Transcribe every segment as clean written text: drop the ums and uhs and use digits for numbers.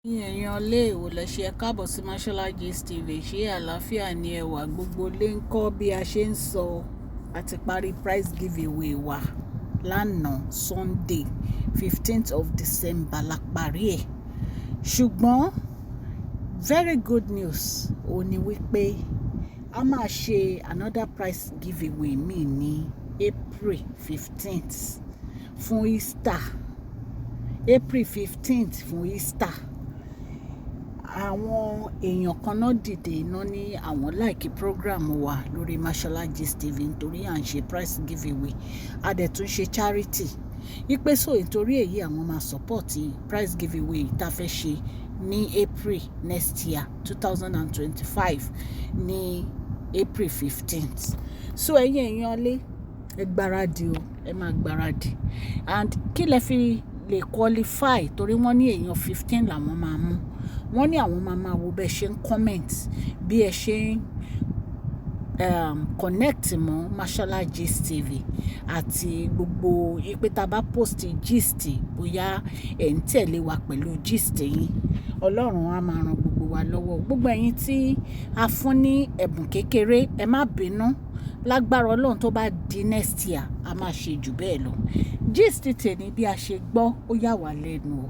Èèyàn lé èwò lẹ ṣe ẹ káàbọ̀ sí Mashola Gist TV. Ṣé àlàáfíà ni ẹ wà? Gbogbo lé ń kọ́ bí a ṣe ń sọ àti parí prize giveaway wa lánàá Sunday 15th of December la parí ẹ̀. Ṣùgbọ́n very good news ó ní wípé a máa ṣe another prize giveaway míì ní April 15th fún Easter. April 15th fún Easter. Àwọn èèyàn kan náà dìde iná ní àwọn like program wa lórí Mashola Gist TV nítorí à ń ṣe prize giveaway, a dẹ̀ tún ṣe charity wípé so nítorí èyí àwọn máa support prize giveaway tá a fẹ́ ṣe ní April next year 2025 ní April 15th. So ẹ̀yin èèyàn lé ẹ gbáradì o, ẹ máa gbáradì, and kí lẹ fi lè qualify torí wọ́n ní èèyàn 15 làwọn máa mú. Wọ́n ní àwọn máa wo bẹ́ẹ̀ ṣe ń comment, bí ẹ ṣe ń connect mọ́ Mashola Gist TV àti gbogbo ìpè tá a bá post gist bóyá ẹ̀ ń tẹ̀lé wa pẹ̀lú gist yín. Ọlọ́run á máa ran gbogbo wa lọ́wọ́. Gbogbo ẹ̀yin tí a fún ní ẹ̀bùn kékeré ẹ má bínú, lágbára Ọlọ́run tó bá di next year a máa ṣe jù bẹ́ẹ̀ lọ. Gist tèmi bí a ṣe gbọ́ ó yà wá lẹ́nu o.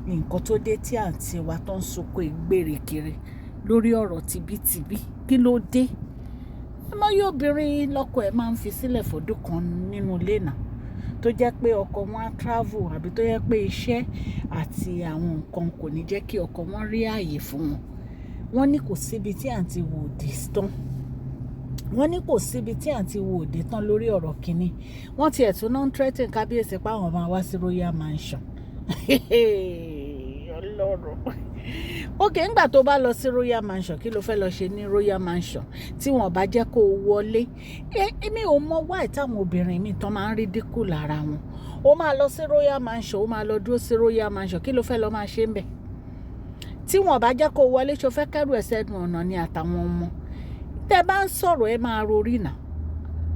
Nǹkan tó dé tí àǹtí wa tó ń sunkún ìgbèrè kiri lórí ọ̀rọ̀ tibítibí, kí ló dé? Ọmọ yóò obìnrin lọ́kọ ẹ̀ máa ń fi sílẹ̀ fọ́dún kan nínú ilé náà tó jẹ́ pé ọkọ wọn á travel àbí tó jẹ́ pé iṣẹ́ àti àwọn nǹkan kò ní jẹ́ kí ọkọ wọn rí ààyè fún wọn. Wọ́n ní kò síbi tí àǹtí wò dé tán. Wọ́n ní kò síbi tí àǹtí wò dé tán lórí ọ̀rọ̀ kìíní. Wọ́n tiẹ̀ tún náà ń threaten kábíyèsí pé àwọn máa wá sí Royal Mansion. Ọlọ́run. Okay, ńgbà tó bá lọ sí Royal Mansion kí ló fẹ́ lọ ṣe ní Royal Mansion tí wọ́n bá jẹ́ kó wọlé? Èmi ò mọ why táwọn obìnrin mi tán máa ń rí dínkù lára wọn. Ó máa lọ sí Royal Mansion, ó máa lọ dúró sí Royal Mansion, kí ló fẹ́ lọ máa ṣe ń bẹ̀? Tí wọ́n bá jẹ́ kó wọlé ṣó fẹ́ kẹ́rù ẹ̀ sẹ́nu ọ̀nà ni àtàwọn ọmọ. Tẹ́ bá ń sọ̀rọ̀ ẹ máa rorí náà.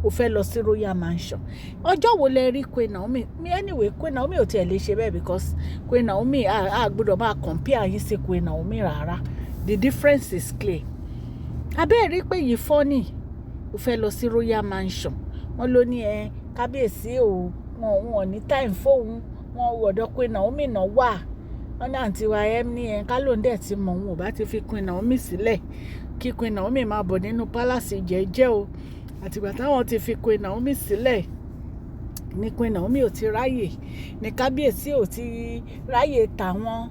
Ó fẹ́ lọ sí Royal Mansion. Ọjọ́ wo lẹ rí Queen Naomi? Anyway, Queen Naomi ò tiẹ̀ lè ṣe bẹ́ẹ̀ because Queen Naomi a gbọ́dọ̀ máa compare yín sí Queen Naomi rárá. The difference is clear. Abẹ́ rí pé yìí funny. Ó fẹ́ lọ sí Royal Mansion. Wọ́n ló ní kábíyèsí o, wọn ò ní time fóun. Wọn ọ̀dọ̀ Queen Naomi náà wà. Wọ́n ní àǹtí wa ní ká ló ń dẹ̀ ti mọ̀ wọn ò bá ti fi Queen Naomi sílẹ̀ kí Queen Naomi máa bọ̀ nínú palace jẹ́jẹ́ o. Àtìgbà táwọn ti fi Queen Naomi sílẹ̀ ní Queen Naomi ò ti ráyè, ní kábíyèsí ò ti ráyè tàwọn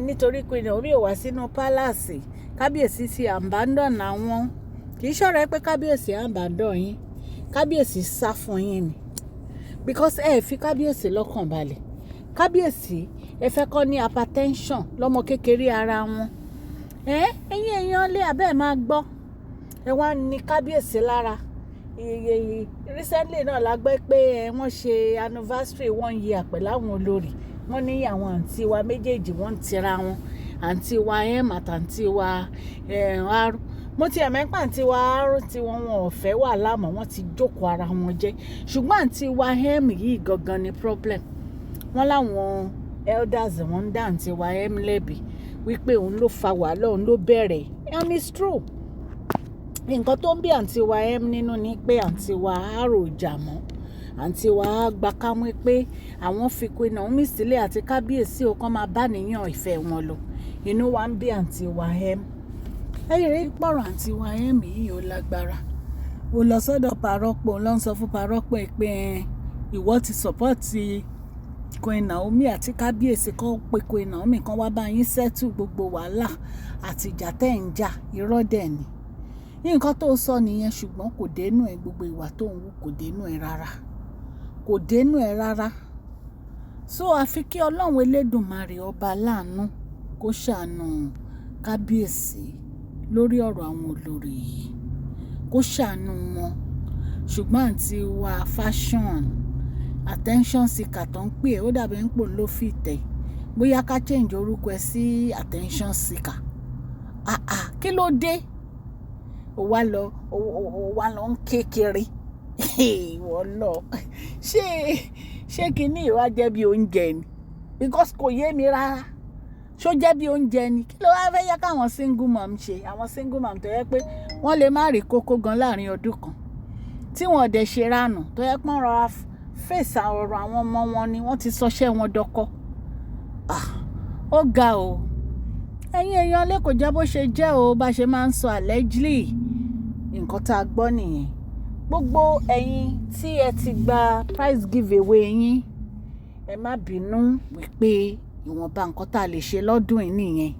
nítorí Queen Naomi ò wá sínú palace. Kábíyèsí ti abandon àwọn. Kì í ṣọ̀rọ̀ pé kábíyèsí abandon yín, kábíyèsí sá fún yín ni because ẹ fi kábíyèsí lọ́kàn balẹ̀. Kábíyèsí ẹ fẹ́ kọ́ ní hypertension lọ́mọ kékeré ara wọn. Ẹ̀yin èèyàn lé abẹ́ máa gbọ́. Ẹ wá ní kábíyèsí lára. Recently náà la gbọ́ pé wọ́n ṣe anniversary 1 year pẹ̀lú àwọn olórí. Wọ́n ní àwọn àǹtí wa méjèèjì wọ́n ń tira wọn. Àǹtí wa àti àǹtí wa R. Mo ti ẹ̀mẹ́pà àǹtí wa R tí wọn ò fẹ́ wà láàmú, wọ́n ti jókòó ara wọn jẹ́. Ṣùgbọ́n àǹtí wa yìí gangan ni problem. Wọ́n láwọn elders wọ́n ń dá àǹtí wa lẹ́bi wípé òun ló fa wàhálà, òun ló bẹ̀rẹ̀. And it's true. Nǹkan tó ń bí àǹtí wa nínú ni pé àǹtí wa á rò jà mọ́. Àǹtí wa á gba kámú pé àwọn fi Queen Naomi sílẹ̀ àti kábíyèsí ó kàn máa bá níyàn ìfẹ́ wọn lọ. Inú wa ń bí àǹtí wa rí pọ̀rọ̀ àǹtí wa yìí ó lágbára. Ó lọ sọ́dọ̀ parọ́pọ̀, ló ń sọ fún parọ́pọ̀ pé ìwọ ti support Queen Naomi àti kábíyèsí kan pé Queen Naomi kan wá bá yín settle gbogbo wàhálà àti ìjà tẹ́ ń jà. Irọ́ dẹ̀ ni. Nǹkan tó sọ nìyẹn, ṣùgbọ́n kò dénú ẹ, gbogbo ìwà tó ń wù kò dénú ẹ rárá. Kò dénú ẹ rárá. So àfi kí Ọlọ́run Elédùmarè ọba láàánú kó ṣàánú kábíyèsí lórí ọ̀rọ̀ àwọn olórí yìí. Kó ṣàánú wọn. Ṣùgbọ́n àǹtí wa fashion attention seeker tó ń pè ó dàbí ń pò ló fi tẹ̀. Bóyá ká change orúkọ ẹ sí attention seeker. Kí ló dé? Ó wá lọ ń kékeré. Wọ́n lọ. Ṣé kìíní ìwà jẹ́ bí oúnjẹ ni? Because kò yé mi rárá. ṣó jẹ́ bí oúnjẹ ni kí ló wá fẹ́ yẹ káwọn single mom ṣe àwọn single mom tó yẹ pé wọ́n lè má rí kókó gan láàrin ọdún kan tí wọ́n dẹ̀ ṣe ránù tó yẹ pọ́n rọra fèsì ọ̀rọ̀ àwọn ọmọ wọn ni wọ́n ti sọṣẹ́ wọn dọkọ. Ó ga o ẹ̀yin èèyàn lè kò jẹ́ bó ṣe jẹ́ o bá ṣe máa ń sọ allegedly nǹkan tá a gbọ́ nìyẹn. Gbogbo ẹ̀yin tí ẹ ti gba prize giveaway yín ẹ má bínú wípé ìwọ̀nba nǹkan tá a lè ṣe lọ́dún yìí nìyẹn,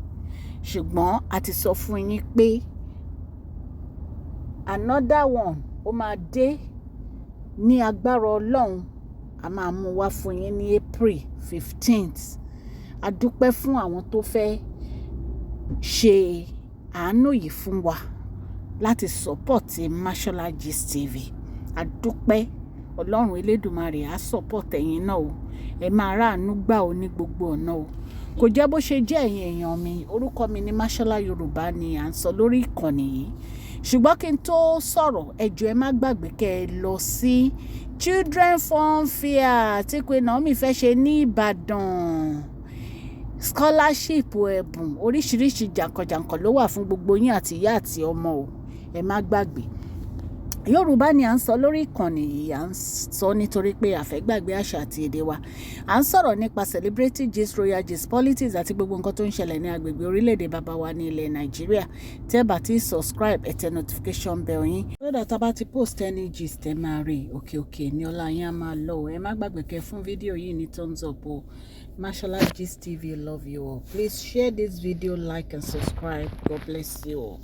ṣùgbọ́n a ti sọ fún yín pé another one ó máa dé ní agbára Ọlọ́run, a máa mú wá fún yín ní April 15th. A dúpẹ́ fún àwọn tó fẹ́ ṣe àánú yìí fún wa láti support Mashola Gist TV. A dúpẹ́ Ọlọ́run Elédùmarè á support ẹ̀yin náà o, ẹ máa ráàánú gbà ó ní gbogbo ọ̀nà o. Kò jẹ́ bó ṣe jẹ́ ẹ̀yin èèyàn mi, orúkọ mi ní Mashola Yorùbá ni à ń sọ lórí ìkànnì yìí. Ṣùgbọ́n kí n tó sọ̀rọ̀ ẹ jọ̀ọ́ ẹ má gbàgbé kẹ́ ẹ lọ sí Children Fun Fair tí Queen Naomi fẹ́ ṣe ní Ìbàdàn. Scholarship ẹ̀bùn oríṣiríṣi jàǹkànjàǹkàn ló wà fún gbogbo yín àti ìyá àti ọmọ o, ẹ má gbàgbé. Yorùbá ni à ń sọ lórí ìkànnì yìí, à ń sọ nítorí pé a fẹ́ gbàgbé àṣà àti èdè wa. À ń sọ̀rọ̀ nípa celebrity gist, royal gist, politics àti gbogbo nǹkan tó ń ṣẹlẹ̀ ní agbègbè orílẹ̀-èdè bàbá wa ní ilẹ̀ Nàìjíríà. Tẹ́ bá ti subscribe ẹ tẹ notification bell yín. Lọ́dọ̀ tá a bá ti post any gist ẹ máa rí òkè ní ọlá yín á máa lọ. Ẹ má gbàgbé kẹ́ fún fídíò yìí ní thumbs up o. Mashola Gist TV love you all. Please share this video, like and subscribe. God bless you all.